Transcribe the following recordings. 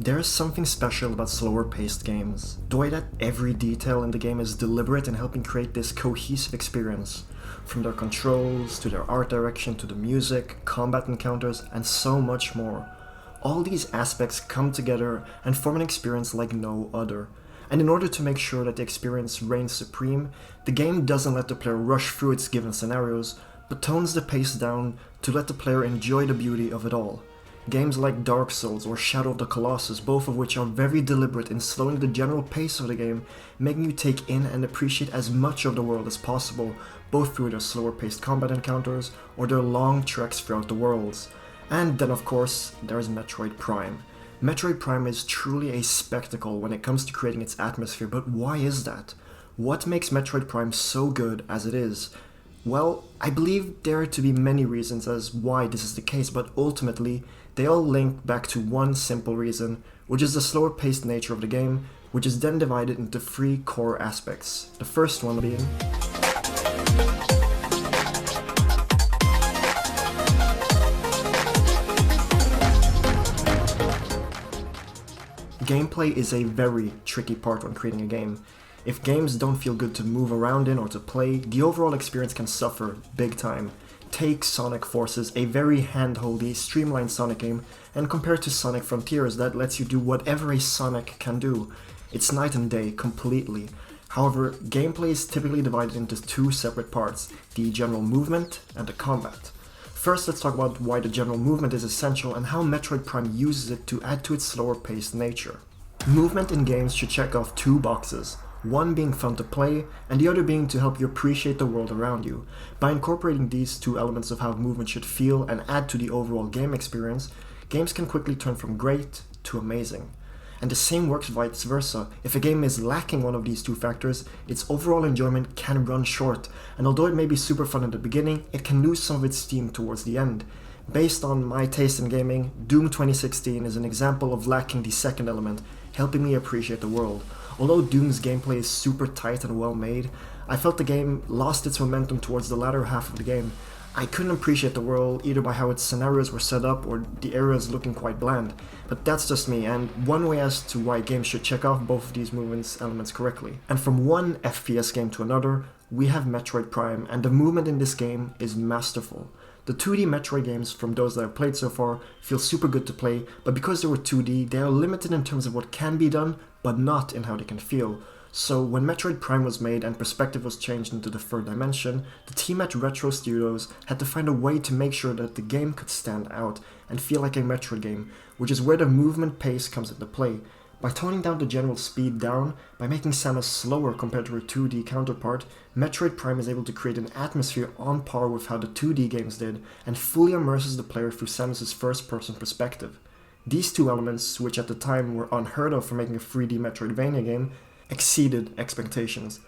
There is something special about slower paced games. The way that every detail in the game is deliberate in helping create this cohesive experience. From their controls, to their art direction, to the music, combat encounters, and so much more. All these aspects come together and form an experience like no other. And in order to make sure that the experience reigns supreme, the game doesn't let the player rush through its given scenarios, but tones the pace down to let the player enjoy the beauty of it all. Games like Dark Souls or Shadow of the Colossus, both of which are very deliberate in slowing the general pace of the game, making you take in and appreciate as much of the world as possible, both through their slower paced combat encounters or their long treks throughout the worlds. And then of course, there is Metroid Prime. Metroid Prime is truly a spectacle when it comes to creating its atmosphere, but why is that? What makes Metroid Prime so good as it is? Well, I believe there are to be many reasons as why this is the case, but ultimately, they all link back to one simple reason, which is the slower paced nature of the game, which is then divided into three core aspects. The first one being gameplay is a very tricky part when creating a game. If games don't feel good to move around in or to play, the overall experience can suffer big time. Take Sonic Forces, a very hand-holdy, streamlined Sonic game, and compare it to Sonic Frontiers that lets you do whatever a Sonic can do. It's night and day, completely. However, gameplay is typically divided into two separate parts, the general movement and the combat. First, let's talk about why the general movement is essential and how Metroid Prime uses it to add to its slower-paced nature. Movement in games should check off two boxes. One being fun to play, and the other being to help you appreciate the world around you. By incorporating these two elements of how movement should feel and add to the overall game experience, games can quickly turn from great to amazing. And the same works vice versa. If a game is lacking one of these two factors, its overall enjoyment can run short, and although it may be super fun in the beginning, it can lose some of its steam towards the end. Based on my taste in gaming, Doom 2016 is an example of lacking the second element, helping me appreciate the world. Although Doom's gameplay is super tight and well made, I felt the game lost its momentum towards the latter half of the game. I couldn't appreciate the world either by how its scenarios were set up or the areas looking quite bland. But that's just me, and one way as to why games should check off both of these movement elements correctly. And from one FPS game to another, we have Metroid Prime, and the movement in this game is masterful. The 2D Metroid games, from those that I've played so far, feel super good to play, but because they were 2D, they are limited in terms of what can be done, but not in how they can feel. So when Metroid Prime was made and perspective was changed into the third dimension, the team at Retro Studios had to find a way to make sure that the game could stand out and feel like a Metroid game, which is where the movement pace comes into play. By toning down the general speed down, by making Samus slower compared to her 2D counterpart, Metroid Prime is able to create an atmosphere on par with how the 2D games did, and fully immerses the player through Samus' first-person perspective. These two elements, which at the time were unheard of for making a 3D Metroidvania game, exceeded expectations.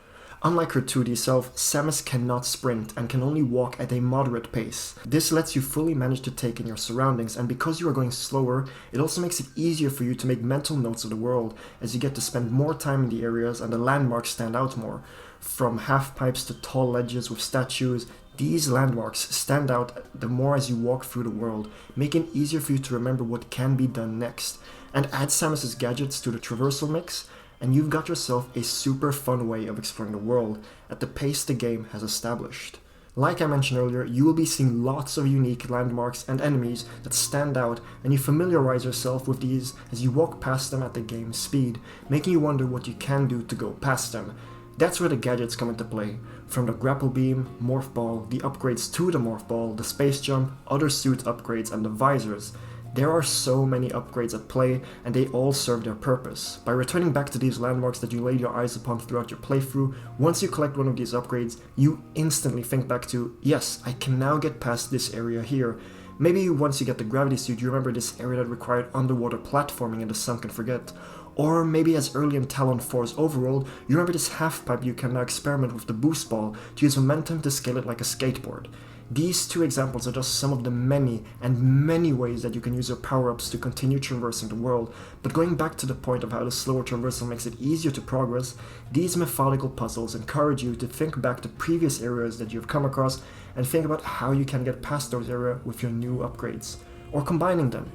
Unlike her 2D self, Samus cannot sprint and can only walk at a moderate pace. This lets you fully manage to take in your surroundings, and because you are going slower, it also makes it easier for you to make mental notes of the world, as you get to spend more time in the areas and the landmarks stand out more. From half-pipes to tall ledges with statues, these landmarks stand out the more as you walk through the world, making it easier for you to remember what can be done next. And add Samus' gadgets to the traversal mix, and you've got yourself a super fun way of exploring the world at the pace the game has established. Like I mentioned earlier, you will be seeing lots of unique landmarks and enemies that stand out, and you familiarize yourself with these as you walk past them at the game's speed, making you wonder what you can do to go past them. That's where the gadgets come into play. From the grapple beam, morph ball, the upgrades to the morph ball, the space jump, other suit upgrades, and the visors. There are so many upgrades at play, and they all serve their purpose. By returning back to these landmarks that you laid your eyes upon throughout your playthrough, once you collect one of these upgrades, you instantly think back to, yes, I can now get past this area here. Maybe once you get the gravity suit, you remember this area that required underwater platforming in the Sunken Forget. Or maybe as early in Talon 4's Overworld, you remember this half-pipe you can now experiment with the boost ball to use momentum to scale it like a skateboard. These two examples are just some of the many ways that you can use your power-ups to continue traversing the world, but going back to the point of how the slower traversal makes it easier to progress, these methodical puzzles encourage you to think back to previous areas that you've come across and think about how you can get past those areas with your new upgrades, or combining them.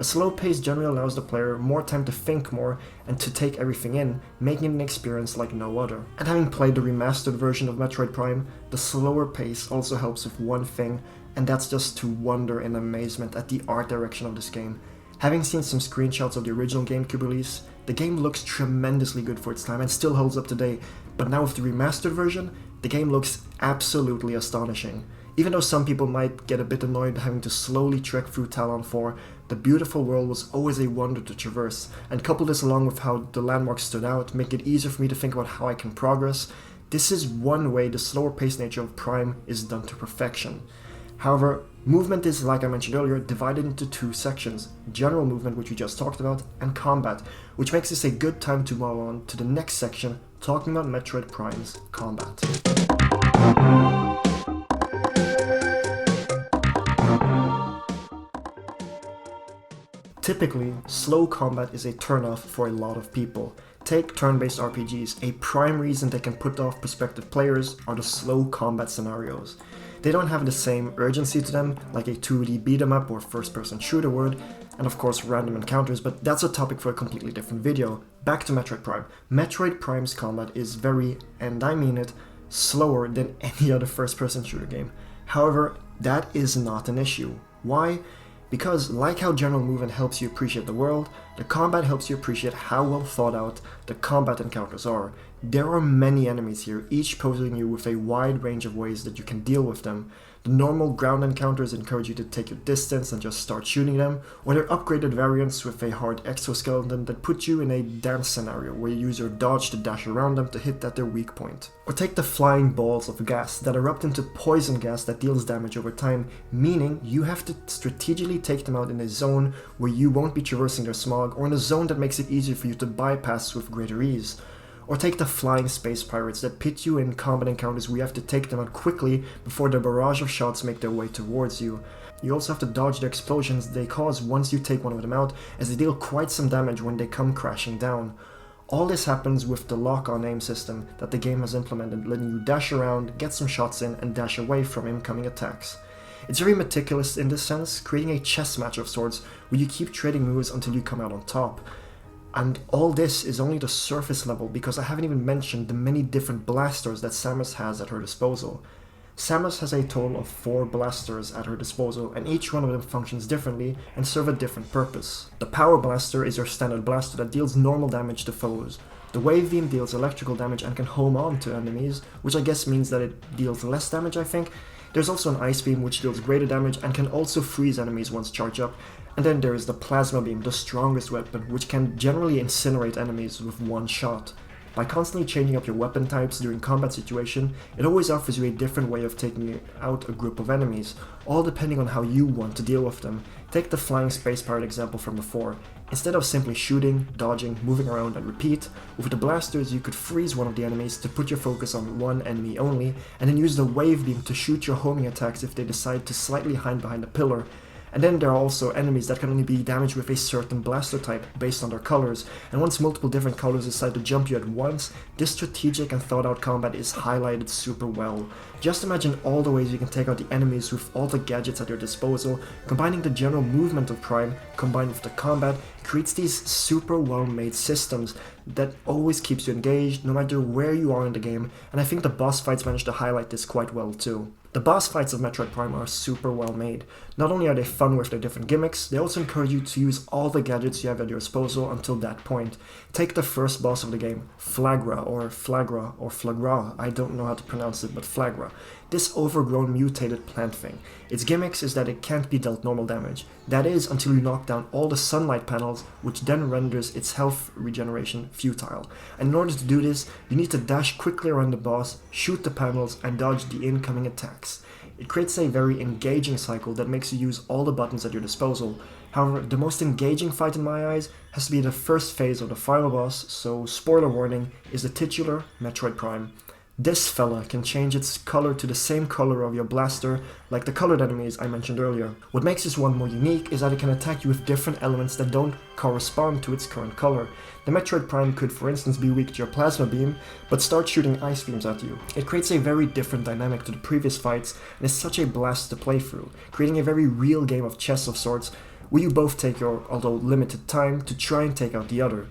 A slow pace generally allows the player more time to think more and to take everything in, making it an experience like no other. And having played the remastered version of Metroid Prime, the slower pace also helps with one thing, and that's just to wonder in amazement at the art direction of this game. Having seen some screenshots of the original GameCube release, the game looks tremendously good for its time and still holds up today, but now with the remastered version, the game looks absolutely astonishing. Even though some people might get a bit annoyed having to slowly trek through Talon 4, the beautiful world was always a wonder to traverse, and couple this along with how the landmarks stood out, make it easier for me to think about how I can progress. This is one way the slower paced nature of Prime is done to perfection. However, movement is, like I mentioned earlier, divided into two sections: general movement, which we just talked about, and combat, which makes this a good time to move on to the next section, talking about Metroid Prime's combat. Typically, slow combat is a turnoff for a lot of people. Take turn-based RPGs, a prime reason they can put off prospective players are the slow combat scenarios. They don't have the same urgency to them like a 2D beat-em-up or first-person shooter would, and of course random encounters, but that's a topic for a completely different video. Back to Metroid Prime. Metroid Prime's combat is very, and I mean it, slower than any other first-person shooter game. However, that is not an issue. Why? Because, like how general movement helps you appreciate the world, the combat helps you appreciate how well thought out the combat encounters are. There are many enemies here, each posing you with a wide range of ways that you can deal with them. The normal ground encounters encourage you to take your distance and just start shooting them, or they're upgraded variants with a hard exoskeleton that put you in a dance scenario where you use your dodge to dash around them to hit at their weak point. Or take the flying balls of gas that erupt into poison gas that deals damage over time, meaning you have to strategically take them out in a zone where you won't be traversing their smog, or in a zone that makes it easier for you to bypass with greater ease. Or take the flying space pirates that pit you in combat encounters where you have to take them out quickly before the barrage of shots make their way towards you. You also have to dodge the explosions they cause once you take one of them out, as they deal quite some damage when they come crashing down. All this happens with the lock-on aim system that the game has implemented, letting you dash around, get some shots in, and dash away from incoming attacks. It's very meticulous in this sense, creating a chess match of sorts where you keep trading moves until you come out on top. And all this is only the surface level, because I haven't even mentioned the many different blasters that Samus has at her disposal. Samus has a total of 4 blasters at her disposal, and each one of them functions differently and serve a different purpose. The Power Blaster is your standard blaster that deals normal damage to foes. The Wave Beam deals electrical damage and can home on to enemies, which I guess means that it deals less damage, I think. There's also an Ice Beam which deals greater damage and can also freeze enemies once charged up. And then there is the Plasma Beam, the strongest weapon, which can generally incinerate enemies with one shot. By constantly changing up your weapon types during combat situation, it always offers you a different way of taking out a group of enemies, all depending on how you want to deal with them. Take the Flying Space Pirate example from before. Instead of simply shooting, dodging, moving around and repeat, with the blasters you could freeze one of the enemies to put your focus on one enemy only, and then use the Wave Beam to shoot your homing attacks if they decide to slightly hide behind a pillar. And then there are also enemies that can only be damaged with a certain blaster type based on their colors, and once multiple different colors decide to jump you at once, this strategic and thought out combat is highlighted super well. Just imagine all the ways you can take out the enemies with all the gadgets at your disposal. Combining the general movement of Prime combined with the combat creates these super well made systems that always keeps you engaged no matter where you are in the game, and I think the boss fights manage to highlight this quite well too. The boss fights of Metroid Prime are super well made. Not only are they fun with their different gimmicks, they also encourage you to use all the gadgets you have at your disposal until that point. Take the first boss of the game, Flagra, or Flagra, I don't know how to pronounce it, but Flagra. This overgrown mutated plant thing. Its gimmicks is that it can't be dealt normal damage. That is, until you knock down all the sunlight panels, which then renders its health regeneration futile. And in order to do this, you need to dash quickly around the boss, shoot the panels, and dodge the incoming attacks. It creates a very engaging cycle that makes you use all the buttons at your disposal. However, the most engaging fight in my eyes has to be the first phase of the final boss, so spoiler warning, is the titular Metroid Prime. This fella can change its color to the same color of your blaster, like the colored enemies I mentioned earlier. What makes this one more unique is that it can attack you with different elements that don't correspond to its current color. The Metroid Prime could for instance be weak to your Plasma Beam, but start shooting ice beams at you. It creates a very different dynamic to the previous fights, and is such a blast to play through, creating a very real game of chess of sorts, where you both take your, although limited time, to try and take out the other.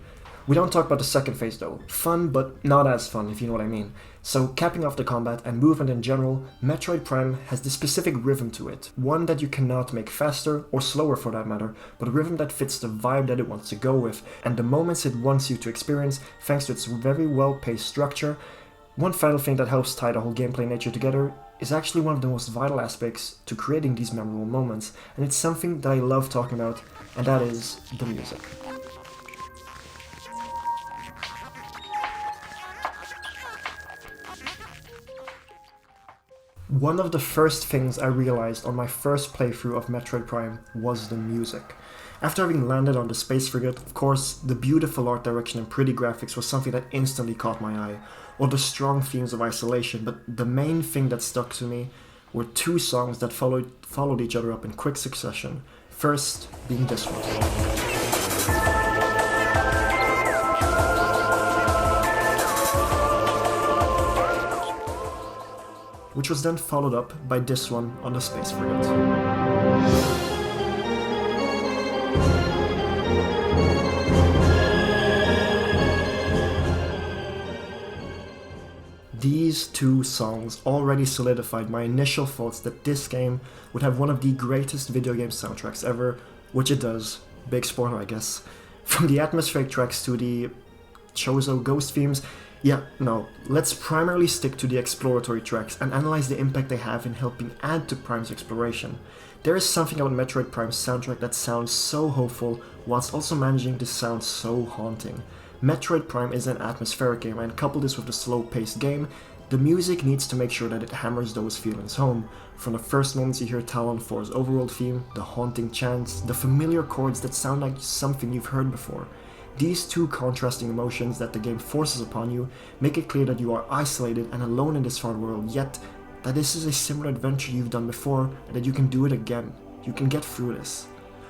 We don't talk about the second phase though. Fun, but not as fun, if you know what I mean. So, capping off the combat and movement in general, Metroid Prime has this specific rhythm to it. One that you cannot make faster, or slower for that matter, but a rhythm that fits the vibe that it wants to go with, and the moments it wants you to experience, thanks to its very well-paced structure. One final thing that helps tie the whole gameplay nature together is actually one of the most vital aspects to creating these memorable moments, and it's something that I love talking about, and that is the music. One of the first things I realized on my first playthrough of Metroid Prime was the music. After having landed on the space frigate, of course, the beautiful art direction and pretty graphics was something that instantly caught my eye, or the strong themes of isolation, but the main thing that stuck to me were two songs that followed each other up in quick succession, first being this one. Which was then followed up by this one on the space frigate. These two songs already solidified my initial thoughts that this game would have one of the greatest video game soundtracks ever, which it does. Big spoiler, I guess. From the atmospheric tracks to the Chozo ghost themes. Yeah, no, let's primarily stick to the exploratory tracks and analyze the impact they have in helping add to Prime's exploration. There is something about Metroid Prime's soundtrack that sounds so hopeful, whilst also managing to sound so haunting. Metroid Prime is an atmospheric game, and couple this with the slow-paced game, the music needs to make sure that it hammers those feelings home. From the first moments you hear Tallon 4's overworld theme, the haunting chants, the familiar chords that sound like something you've heard before. These two contrasting emotions that the game forces upon you make it clear that you are isolated and alone in this far world, yet that this is a similar adventure you've done before and that you can do it again. You can get through this.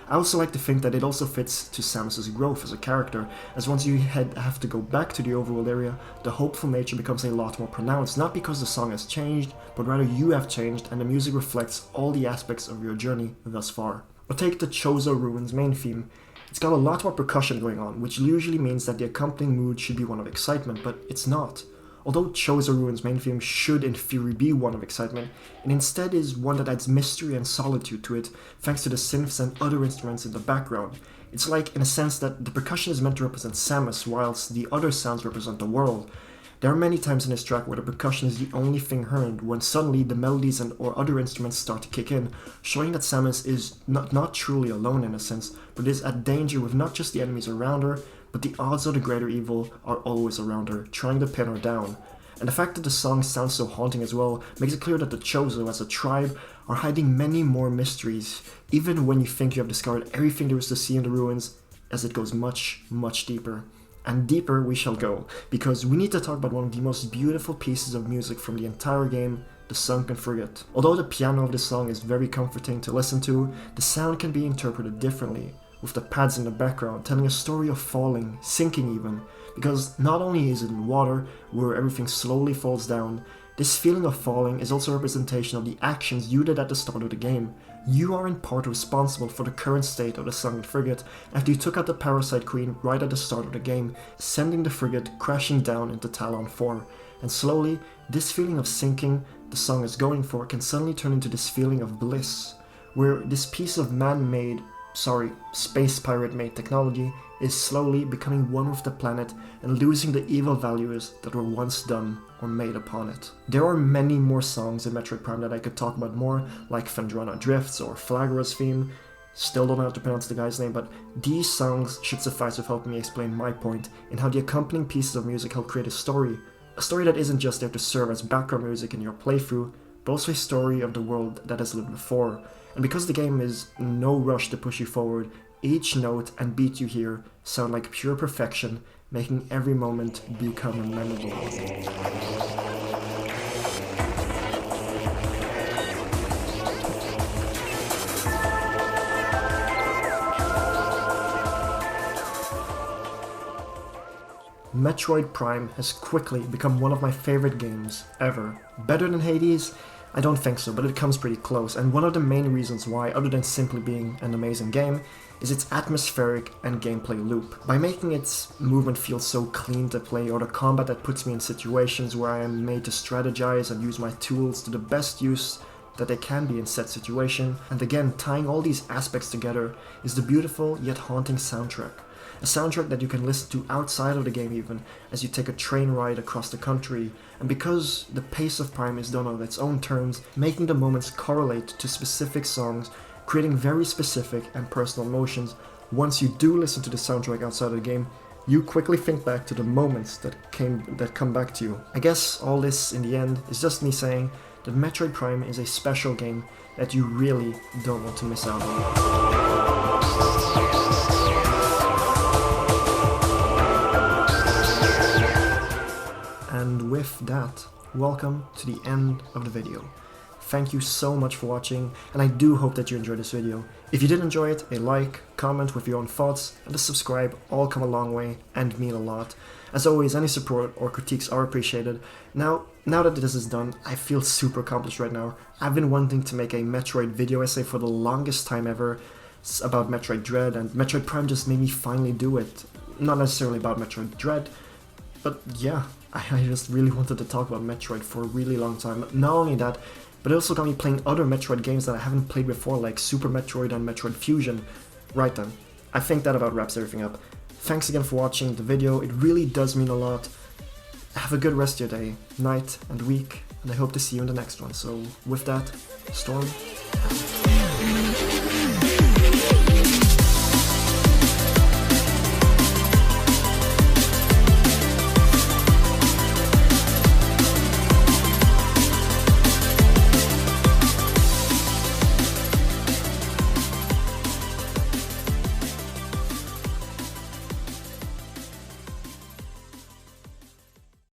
I also like to think that it also fits to Samus's growth as a character, as once you have to go back to the overworld area, the hopeful nature becomes a lot more pronounced, not because the song has changed, but rather you have changed and the music reflects all the aspects of your journey thus far. Or take the Chozo Ruins main theme. It's got a lot more percussion going on, which usually means that the accompanying mood should be one of excitement, but it's not. Although Chozo Ruins main theme should in theory be one of excitement, it instead is one that adds mystery and solitude to it, thanks to the synths and other instruments in the background. It's like, in a sense, that the percussion is meant to represent Samus, whilst the other sounds represent the world. There are many times in this track where the percussion is the only thing heard, when suddenly the melodies or other instruments start to kick in, showing that Samus is not truly alone in a sense, but is at danger with not just the enemies around her, but the odds of the greater evil are always around her, trying to pin her down. And the fact that the song sounds so haunting as well makes it clear that the Chozo as a tribe are hiding many more mysteries, even when you think you have discovered everything there is to see in the ruins, as it goes much, much deeper. And deeper we shall go, because we need to talk about one of the most beautiful pieces of music from the entire game, the Sunken Frigate. Although the piano of this song is very comforting to listen to, the sound can be interpreted differently, with the pads in the background telling a story of falling, sinking even, because not only is it in water, where everything slowly falls down, this feeling of falling is also a representation of the actions you did at the start of the game. You are in part responsible for the current state of the Sunken Frigate after you took out the Parasite Queen right at the start of the game, sending the frigate crashing down into Tallon 4. And slowly, this feeling of sinking the song is going for can suddenly turn into this feeling of bliss, where this piece of space pirate-made technology is slowly becoming one with the planet and losing the evil values that were once done or made upon it. There are many more songs in Metroid Prime that I could talk about more, like Phendrana Drifts or Flagora's theme. Still don't know how to pronounce the guy's name, but these songs should suffice with helping me explain my point in how the accompanying pieces of music help create a story that isn't just there to serve as background music in your playthrough, but also a story of the world that has lived before. And because the game is in no rush to push you forward, each note and beat you hear sound like pure perfection, making every moment become memorable. Metroid Prime has quickly become one of my favorite games ever. Better than Hades? I don't think so, but it comes pretty close, and one of the main reasons why, other than simply being an amazing game, is its atmospheric and gameplay loop. By making its movement feel so clean to play, or the combat that puts me in situations where I am made to strategize and use my tools to the best use that they can be in said situation, and again, tying all these aspects together is the beautiful yet haunting soundtrack. A soundtrack that you can listen to outside of the game even, as you take a train ride across the country, and because the pace of Prime is done on its own terms, making the moments correlate to specific songs, creating very specific and personal emotions. Once you do listen to the soundtrack outside of the game, you quickly think back to the moments that come back to you. I guess all this in the end is just me saying that Metroid Prime is a special game that you really don't want to miss out on. And with that, welcome to the end of the video. Thank you so much for watching, and I do hope that you enjoyed this video. If you did enjoy it, a like, comment with your own thoughts, and a subscribe all come a long way and mean a lot. As always, any support or critiques are appreciated. Now that this is done, I feel super accomplished right now. I've been wanting to make a Metroid video essay for the longest time ever about Metroid Dread, and Metroid Prime just made me finally do it. Not necessarily about Metroid Dread, but yeah, I just really wanted to talk about Metroid for a really long time. Not only that, but it also got me playing other Metroid games that I haven't played before, like Super Metroid and Metroid Fusion. Right then, I think that about wraps everything up. Thanks again for watching the video, it really does mean a lot. Have a good rest of your day, night, and week, and I hope to see you in the next one. So with that, Storm out.